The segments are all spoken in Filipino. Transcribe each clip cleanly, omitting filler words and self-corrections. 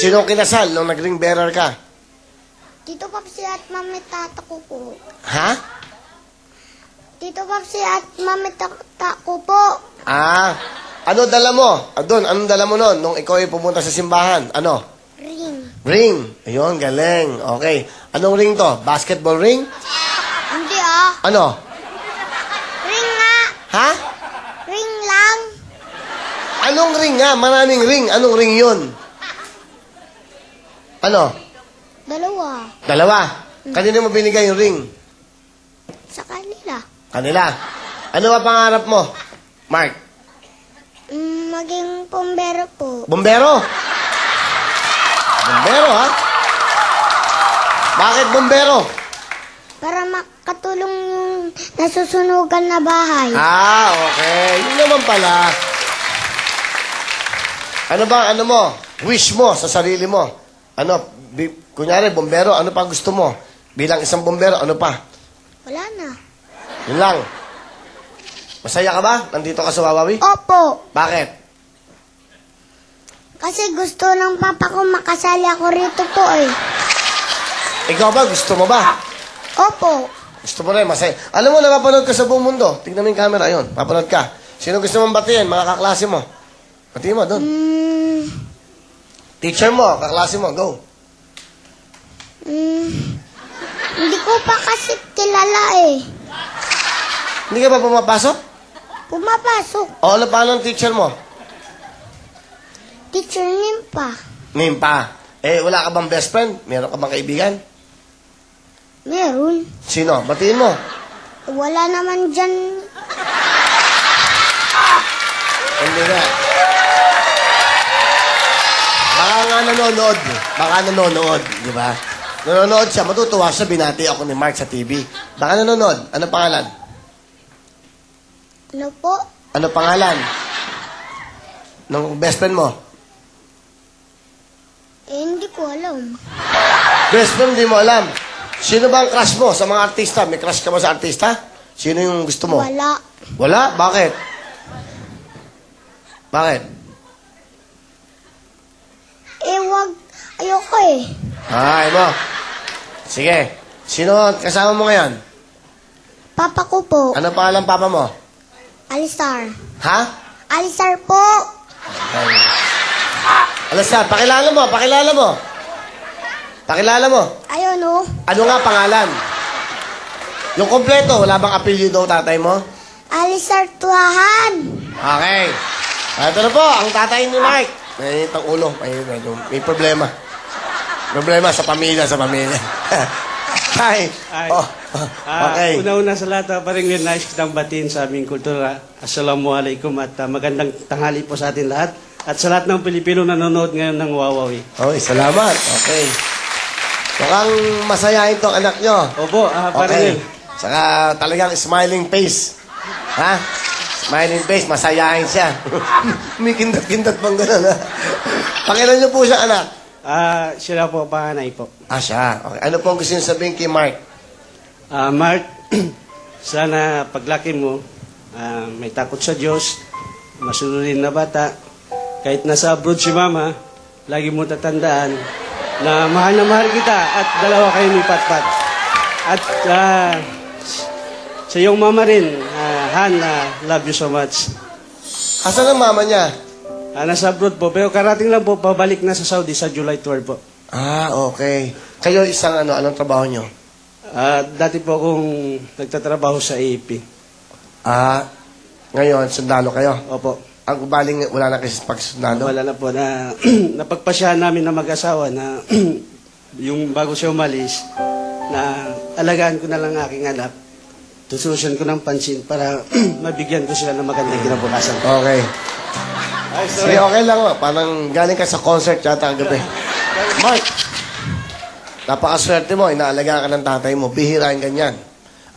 Sino kinasal nung nag-ring bearer ka? Tito Papsi at Mami Tata ko po. Ha? Tito Papsi at Mami Tata ko po. Ah, ano dala mo? Doon, anong dala mo nun nung ikaw ay pumunta sa simbahan? Ano? Ring. Ring. Ayun, galing. Okay. Anong ring to? Basketball ring? Hindi ah. Ano? Ring nga. Ha? Ring lang. Anong ring nga? Maraming ring. Anong ring yun? Ano? Dalawa. Dalawa. Kanino mo binigay yung ring? Sa kanila. Kanila. Ano ba pangarap mo, Mark? Maging pombero po. Bombero? Bombero, ha? Bakit bombero? Para makatulong yung nasusunugan na bahay. Ah, okay. Yun naman pala. Ano ba, ano mo? Wish mo sa sarili mo. Ano, kunyari, bombero, ano pa gusto mo? Bilang isang bombero, ano pa? Wala na. Yun lang. Masaya ka ba? Nandito ka sa Wawawi? Opo. Bakit? Kasi gusto ng papa ko makasali ako rito po eh. Ikaw ba? Gusto mo ba? Opo. Gusto mo rin, masaya. Alam mo, napapanood ka sa buong mundo. Tignan mo yung camera, yun. Papanood ka. Sino gusto mong batiin? Mga kaklase mo. Batiin mo, doon. Teacher mo, kaklase mo, go. Hindi ko pa kasi kilala eh. Hindi ka ba pumapasok? Pumapasok. O, ano pa ng teacher mo? Teacher Nimpa. Nimpa. Eh, wala ka bang best friend? Meron ka bang kaibigan? Meron. Sino? Batiin mo. Wala naman dyan. Hindi na. Baka nga nanonood. Baka nanonood, di ba? Nanonood siya, matutuwa siya, binati ako ni Mark sa TV. Baka nanonood. Ano pangalan? Ano po? Ano pangalan? Ng best friend mo? Hindi ko alam. Best friend, di mo alam. Sino ba ang crush mo sa mga artista? May crush ka ba sa artista? Sino yung gusto mo? Wala. Wala? Bakit? Bakit? Wag. Ayoko eh. Ay mo. Sige. Sino ang kasama mo ngayon? Papa ko po. Ano pangalan papa mo? Alistar. Ha? Alistar po. Ay. Alasar, pakilala mo, pakilala mo. Pakilala mo. Ayun oh. Ano nga pangalan? Yung kompleto, wala bang apelyido tatay mo? Alistar Tuahan. Okay. Ito na po, ang tatay ni Mike. Mainit ang ulo. May problema. Problema sa pamilya, sa pamilya. Hi. Oh, okay. Una-una sa lahat, paring nais kitang batiin sa aming kultura. Assalamualaikum at magandang tanghali po sa atin lahat. At sa lahat ng Pilipino nanonood ngayon ng Wawawi. Okay, salamat. Okay. Mukhang masayahin tong anak nyo. Opo, Okay. paring Saka talagang smiling face. Ha? Smiling face, masayahin siya. May kindat-kindat pang gano'n, ha? Pakilan niyo po siya, anak. Sila po, panganay po. Siya. Okay. Ano po ang gusto niyo sabihin kay Mark? Mark, sana paglaki mo, may takot sa Diyos, masunurin na bata. Kahit nasa abroad si Mama, lagi mo tatandaan na mahal kita at dalawa kayo ni Patpat. At sa iyong mama rin, Han, love you so much. Asan ang mama niya? Nasa abroad po, pero karating lang po, pabalik na sa Saudi sa July 12 po. Okay. Kayo isang anong trabaho niyo? Dati po akong nagtatrabaho sa AAP. Ngayon, sundalo kayo? Opo. Ang baling wala na kayo pagsundalo? Wala na po na napagpasyahan namin na mag-asawa na yung bago siya umalis na alagaan ko na lang aking anak. Tususan ko ng pansin para mabigyan ko sila ng magandang kinabukasan. Okay. Ay, Sige, okay lang. Parang galing ka sa concert yata ang gabi. Mark, napakaswerte mo. Inaalagaan ka ng tatay mo. Bihira yung ganyan.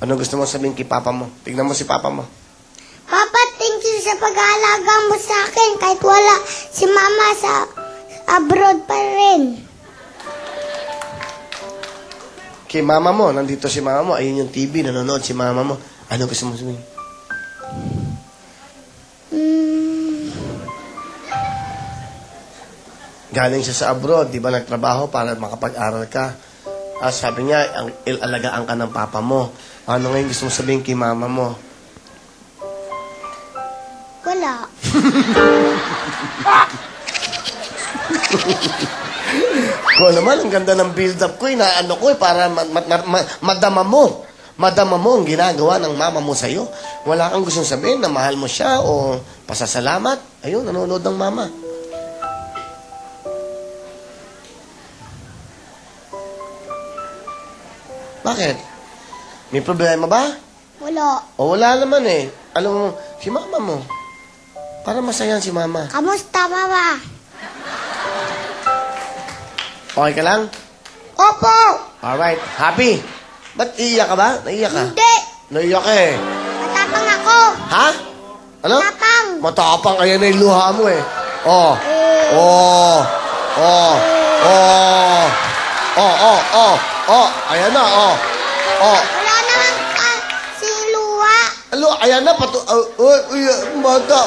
Ano gusto mo sabihin kay papa mo? Tignan mo si papa mo. Papa, thank you sa pag-aalaga mo sa akin. Kahit wala si Mama sa abroad pa rin. Kay mama mo, nandito si mama mo. Ayun yung TV, nanonood si mama mo. Ano gusto mo sabihin? galing siya sa abroad, di ba nagtrabaho para makapag-aral ka. Sabi niya, alagaan ka ng papa mo. Ano ngayon gusto mo sabihin kay mama mo? Wala. Ko naman, ang ganda ng build-up ko, inaano ko para madama mo. Madama mo ang ginagawa ng mama mo sa'yo. Wala kang gustong sabihin na mahal mo siya o pasasalamat. Ayun, nanonood ng mama. Bakit? May problema ba? Wala. O wala naman eh. Alam mo, si mama mo. Para masaya si mama. Kamusta, Mama? Okay ka lang? Opo. Alright. Happy? Ba't iiyak ka ba? Naiiyak ka? Hindi. Naiiyak eh. Matapang ako. Ha? Ano? Matapang. Matapang. Ayan na yung luha mo eh. Oh. Oh. Oh. Oh. Oh. Oh. Oh. Oh. Ayan na. Oh. Oh. Wala naman si Luwa. Alo, ayan na. Mata.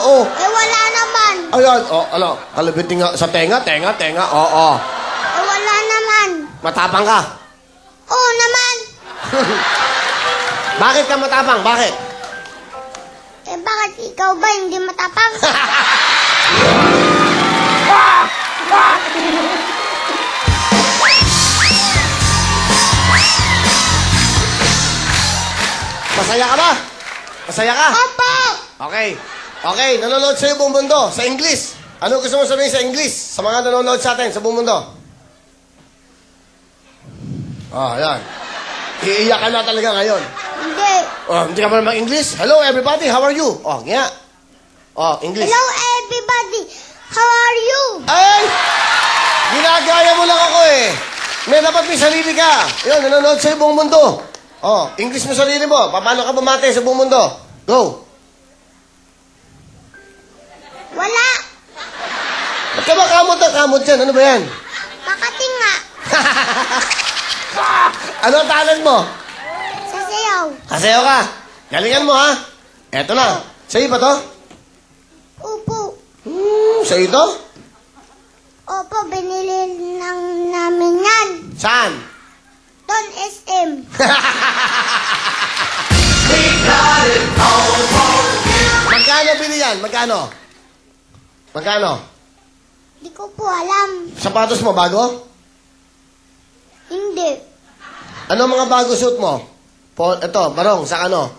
Oh. Eh, wala naman. Ayan. Oh. Alo. Kalabitin nga sa tenga. Tenga. Tenga. Oh. Oh. Eh, wala naman. Matapang ka. Oo naman. Bakit ka matapang? Bakit? Eh, bakit ikaw ba hindi matapang? Masaya ka ba? Masaya ka? Opo. Okay. Okay, nanonood sa'yo buong mundo. Sa English. Ano gusto mo sabihin sa English? Sa mga nanonood sa atin, sa buong mundo. Ayan. Iiyak ka na talaga ngayon. Hindi. Hindi ka ba naman English? Hello everybody, how are you? Nga. English. Hello, everybody. How are you? Ay! Ginagaya mo lang ako eh. Dapat may sarili ka. Yun, nanonood sa'yo buong mundo. English mo sarili mo. Paano ka bumate sa buong mundo? Go. Wala. Ba't ka ba kamot na kamot yan? Ano ba yan? Makating nga. Ano ang talent mo? Sasayaw. Kasayaw ka. Galingan mo ha. Eto na. Sa'yo ba to? Opo. Sa'yo to? Opo, binili namin yan. Saan? Don SM. Magkano bili yan? Magkano? Magkano? Di ko po alam. Sapatos mo, bago? Hindi. Ano mga bago suit mo? Ito, barong, sa ano?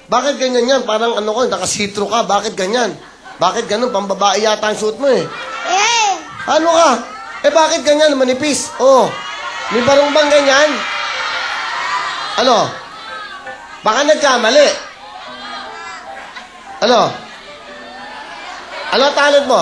Bakit ganyan yan? Parang ano ko, nakasitro ka. Bakit ganyan? Bakit ganun? Pambabae yata ang suit mo eh. Eh, Ano ka? Bakit ganyan? Manipis. May barong bang ganyan? Ano? Baka nagkamali. Ano? Ano talent mo?